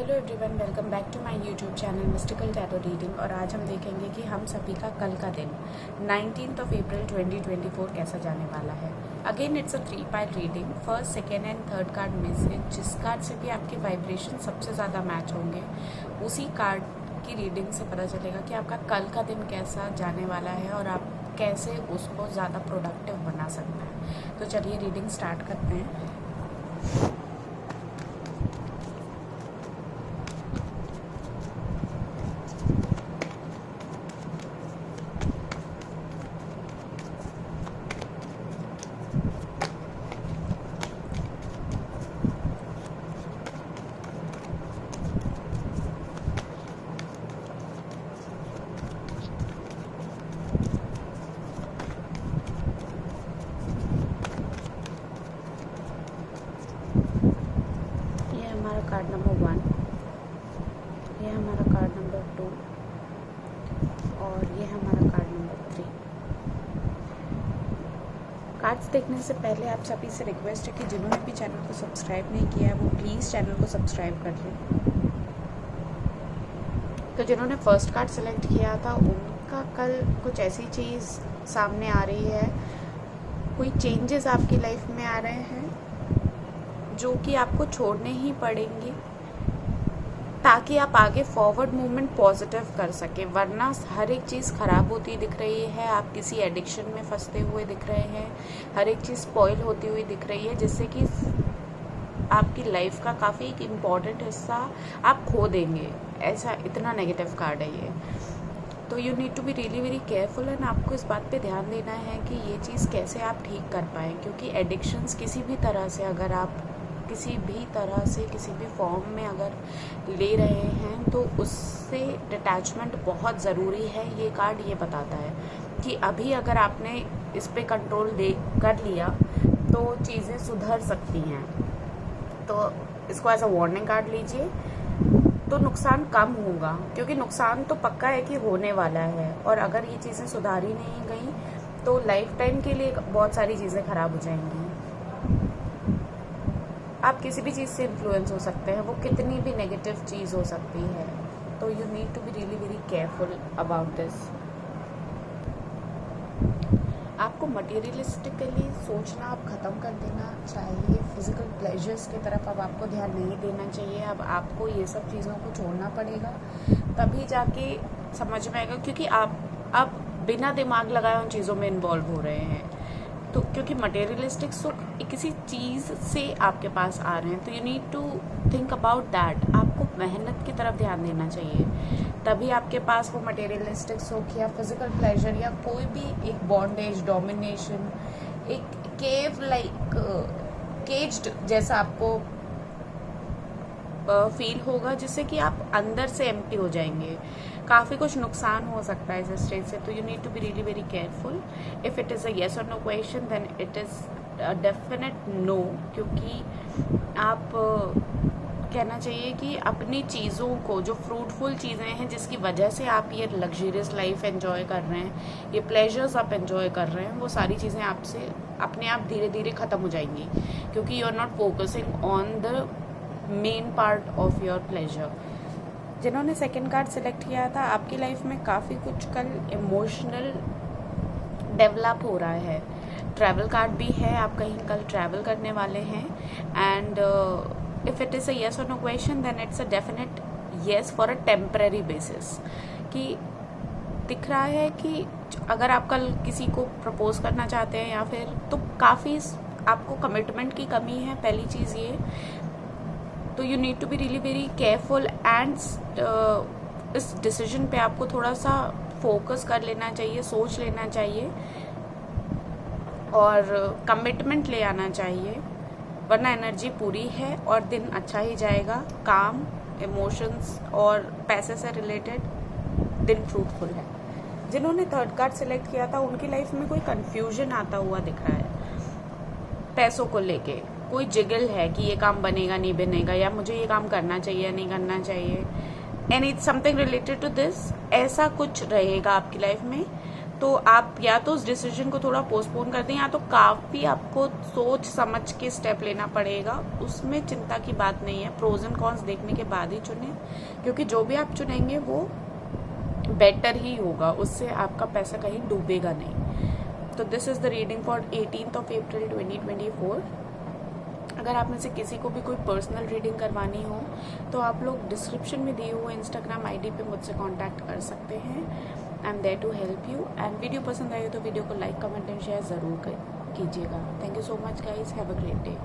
Hello everyone, welcome back to my YouTube channel mystical tarot reading. और आज हम देखेंगे कि हम सभी का कल का दिन 19th ऑफ अप्रैल 2024 कैसा जाने वाला है। Again it's a 3 pile reading. First, second and third card में से जिस कार्ड से भी आपके वाइब्रेशन सबसे ज़्यादा मैच होंगे उसी कार्ड की रीडिंग से पता चलेगा कि आपका कल का दिन कैसा जाने वाला है और आप कैसे उसको ज़्यादा प्रोडक्टिव बना सकते हैं। तो चलिए रीडिंग स्टार्ट करते हैं। कार्ड नंबर 1, ये हमारा कार्ड नंबर 2 और ये हमारा कार्ड नंबर 3। कार्ड्स देखने से पहले आप सभी से रिक्वेस्ट है कि जिन्होंने भी चैनल को सब्सक्राइब नहीं किया है वो प्लीज़ चैनल को सब्सक्राइब कर लें। तो जिन्होंने फर्स्ट कार्ड सेलेक्ट किया था उनका कल कुछ ऐसी चीज़ सामने आ रही है, कोई चेंजेस आपकी लाइफ में आ रहे हैं जो कि आपको छोड़ने ही पड़ेंगे ताकि आप आगे फॉरवर्ड मूवमेंट पॉजिटिव कर सकें, वरना हर एक चीज़ ख़राब होती दिख रही है, आप किसी एडिक्शन में फंसते हुए दिख रहे हैं, हर एक चीज़ स्पॉइल होती हुई दिख रही है, जिससे कि आपकी लाइफ का काफ़ी एक इम्पॉर्टेंट हिस्सा आप खो देंगे। ऐसा इतना नेगेटिव कार्ड है ये। तो you need to be really very careful and आपको इस बात पे ध्यान देना है कि ये चीज़ कैसे आप ठीक कर पाएँ, क्योंकि एडिक्शंस किसी भी तरह से अगर आप किसी भी फॉर्म में अगर ले रहे हैं तो उससे डिटैचमेंट बहुत ज़रूरी है। ये कार्ड ये बताता है कि अभी अगर आपने इस पे कंट्रोल कर लिया तो चीज़ें सुधर सकती हैं। तो इसको एज अ वार्निंग कार्ड लीजिए तो नुकसान कम होगा, क्योंकि नुकसान तो पक्का है कि होने वाला है। और अगर ये चीज़ें सुधारी नहीं गई तो लाइफ टाइम के लिए बहुत सारी चीज़ें ख़राब हो जाएंगी। आप किसी भी चीज़ से इन्फ्लुएंस हो सकते हैं, वो कितनी भी नेगेटिव चीज़ हो सकती है। तो you need to be really very careful about this. आपको मटेरियलिस्टिकली सोचना अब ख़त्म कर देना चाहिए। फिजिकल प्लेजर्स की तरफ अब आपको ध्यान नहीं देना चाहिए। अब आपको ये सब चीज़ों को छोड़ना पड़ेगा, तभी जाके समझ में आएगा, क्योंकि आप अब बिना दिमाग लगाए उन चीज़ों में इन्वॉल्व हो रहे हैं। तो क्योंकि मटेरियलिस्टिक सुख किसी चीज़ से आपके पास आ रहे हैं, तो you need to think about that. आपको मेहनत की तरफ ध्यान देना चाहिए, तभी आपके पास वो मटेरियलिस्टिक सुख या फिजिकल प्लेजर या कोई भी एक बॉन्डेज, डोमिनेशन, एक केव लाइक केज्ड जैसा आपको फील होगा, जिससे कि आप अंदर से एम्प्टी हो जाएंगे। काफ़ी कुछ नुकसान हो सकता है इस स्टेज से। तो you need to be really very careful. If it is a yes और no question then it is definite no, क्योंकि आप कहना चाहिए कि अपनी चीज़ों को, जो फ्रूटफुल चीज़ें हैं जिसकी वजह से आप ये लग्जरियस लाइफ एंजॉय कर रहे हैं, ये प्लेजर्स आप एंजॉय कर रहे हैं, वो सारी चीज़ें आपसे अपने आप धीरे धीरे ख़त्म हो जाएंगी, क्योंकि you are not focusing on the main part of your pleasure. जिन्होंने सेकंड कार्ड सेलेक्ट किया था, आपकी लाइफ में काफ़ी कुछ कल इमोशनल डेवलप हो रहा है। ट्रैवल कार्ड भी है, आप कहीं कल ट्रैवल करने वाले हैं। And if it is a yes और no question then it's a definite yes for a temporary basis. कि दिख रहा है कि अगर आप कल किसी को प्रपोज करना चाहते हैं या फिर, तो काफ़ी आपको कमिटमेंट की कमी है, पहली चीज़ ये। तो you need to be really very careful and इस डिसीजन पे आपको थोड़ा सा फोकस कर लेना चाहिए, सोच लेना चाहिए और कमिटमेंट ले आना चाहिए, वरना एनर्जी पूरी है और दिन अच्छा ही जाएगा। काम, इमोशंस और पैसे से रिलेटेड दिन फ्रूटफुल है। जिन्होंने थर्ड कार्ड सेलेक्ट किया था उनकी लाइफ में कोई कंफ्यूजन आता हुआ दिख रहा है। पैसों को लेके कोई जिगल है कि ये काम बनेगा नहीं बनेगा, या मुझे ये काम करना चाहिए या नहीं करना चाहिए, and it's something related to this. ऐसा कुछ रहेगा आपकी लाइफ में। तो आप या तो उस डिसीजन को थोड़ा पोस्टपोन कर दें, या तो काफ़ी आपको सोच समझ के स्टेप लेना पड़ेगा। उसमें चिंता की बात नहीं है, प्रोज एंड कॉन्स देखने के बाद ही चुनें, क्योंकि जो भी आप चुनेंगे वो बेटर ही होगा, उससे आपका पैसा कहीं डूबेगा नहीं। तो this is the reading for 18th of April 2024। अगर आप में से किसी को भी कोई पर्सनल रीडिंग करवानी हो तो आप लोग डिस्क्रिप्शन में दिए हुए इंस्टाग्राम आईडी पे मुझसे कांटेक्ट कर सकते हैं। I am there to help you. And video पसंद आए तो वीडियो को लाइक, कमेंट एंड शेयर ज़रूर कीजिएगा। Thank you so much guys, have a great day.